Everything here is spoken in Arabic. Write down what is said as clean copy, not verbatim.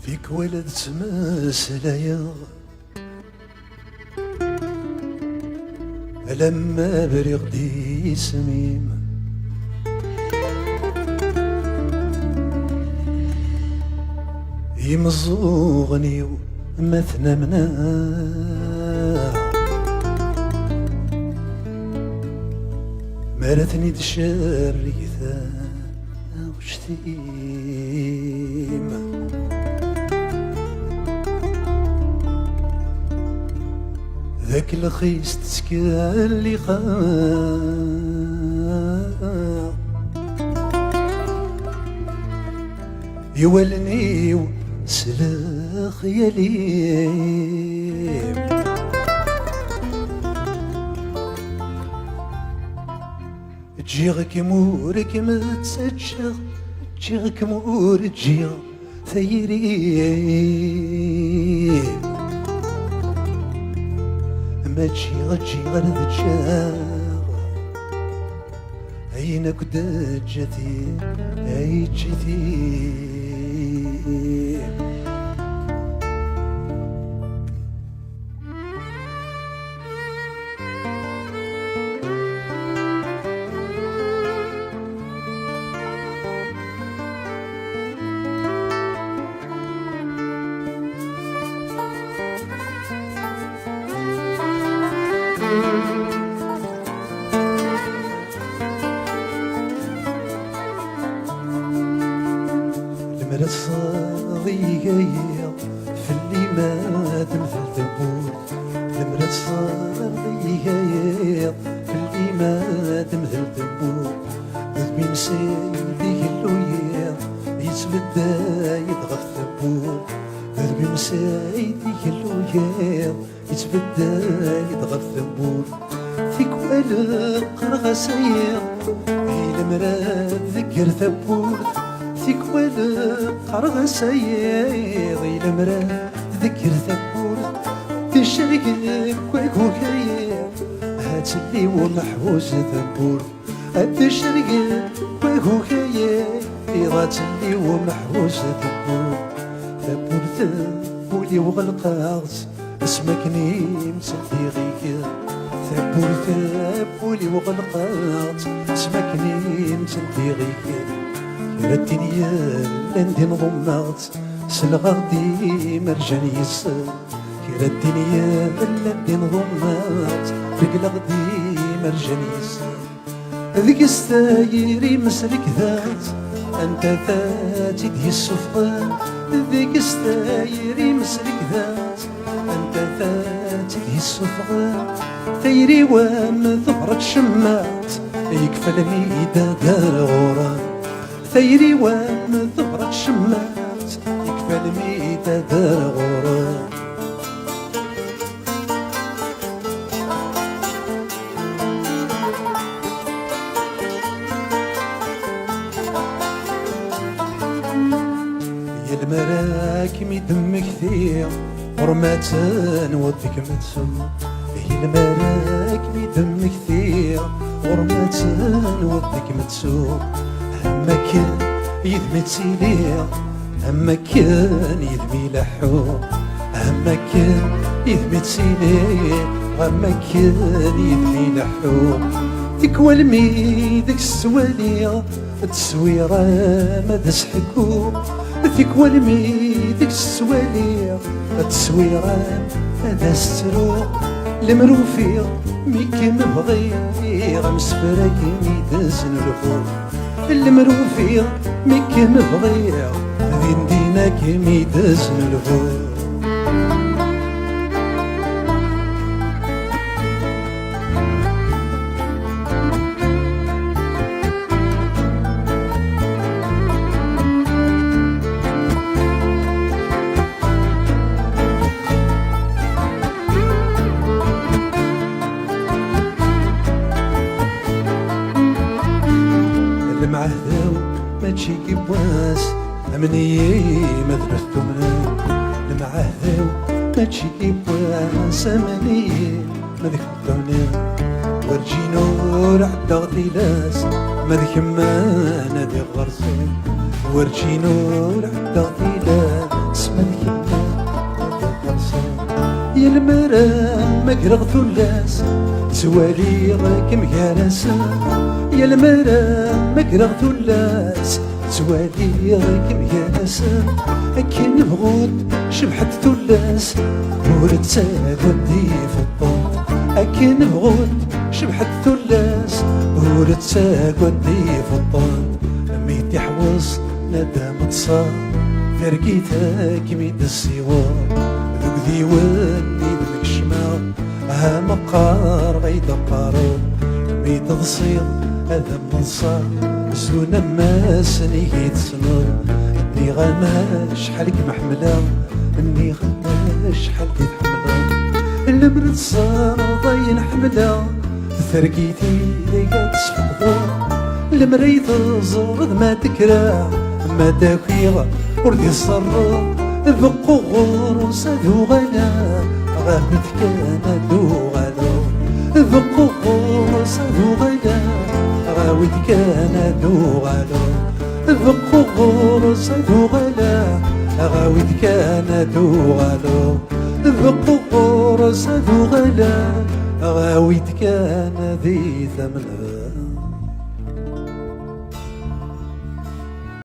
فيك ولد تمسلايا لما بري غدي سميم يمزوغني مثنى منا مالتني تشريثا وشتيم ذاك الخيس تسكالي يولني سلا خيالي تجيغك مورك متسجغ تجيغك مور تجيغ ثيري ما تجيغ تجيغ ردجاغ عينك دجتي اي جتي المرأة الصاغية في اللي مات مثل ثبور المرأة الصاغية في اللي مات مثل ثبور ذبين سيدي اللوية يتبدا يضغط ثبور ذبين سيدي اللوية يتبدا يضغط ثبور فيك والق رغسية المرأة ذكر ثبور فيك والق رغسية المرأة ذكر ثبور تشرق كويك وكاية هاتلي ومحوس ثبور تشرق كويك وكاية هاتلي ومحوس ثبور ثبور ثبولي وغلقات اسمك نيم سلتي غيك ثبور ثبولي وغلقات اسمك نيم سلتي غيك كرا الدنيا لندي نضمات سلغادي مرجان يسر كرا الدنيا لندي نضمات رقلغدي مرجان يسر ذيك استايري مسلك ذات انت ذاتي دي السفقان ذيك استايري مسلك ذات انت ذاتي دي السفقان ثيري وام ظهرك شمات يكفى الميدا دار غوران ثيري وام ظهرك شمات يكفى الميدا دار غوران يا المراكم يدم كثير ورماتان ودك متسوق هي المراكم يدم كثير ورماتان ودك متسوق هما كان يدمي تسيليا هما كان يدمي لحوق هما كان يدمي تسيليا هما كان يدمي لحوق تكوى المي ديك السوالية التسويرة ما دسحكو تكوى المي ديك السوالية التسويرة ما دستروق المروفي ميكي مبغي غمسفرك ميدازن الفوق المروفي ميكي مبغي ذين دينك ميدازن الفوق المعهداو ما تشيكي بواس أمنيي ما ذبحتو منام المعهداو ما تشيكي بواس أمنيي ما ذبحتو منام ورجينو رعدا غديلاس ما ذكما نادي غرزين ورجينو رعدا غديلاس يا المرام مقرغ ثلاس توالي راكم يارسا يا المرام مقرغ ثلاس توالي راكم يارسا أكين بغود شبحت ثلاس ورد تاقودي في الطاط أكين بغود شبحت ثلاس ورد تاقودي في الطاط ميت يحوص ندم تصاب فرقيتك ميد السوار ذوك ديواني ذوك الشمال ها مقار غيدا قارو ميد تصير هذا منصار زونا ماس نيت سنور اني غماش حالك محملة اني غماش حالك تحملة المرد صار ضاين حملة فرقيتي ليا تسفقضو المريض زرد ما تكرا ما داكيغ وردي الصر بقو غروس ذو غلا غابت كان ذو غلا بقو غروس ذو غلا غاوت كان ذو غلا بقو غروس ذو غلا غاوت كان ذو غلا بقو غروس ذو غلا غاوت كان ذي ثمنه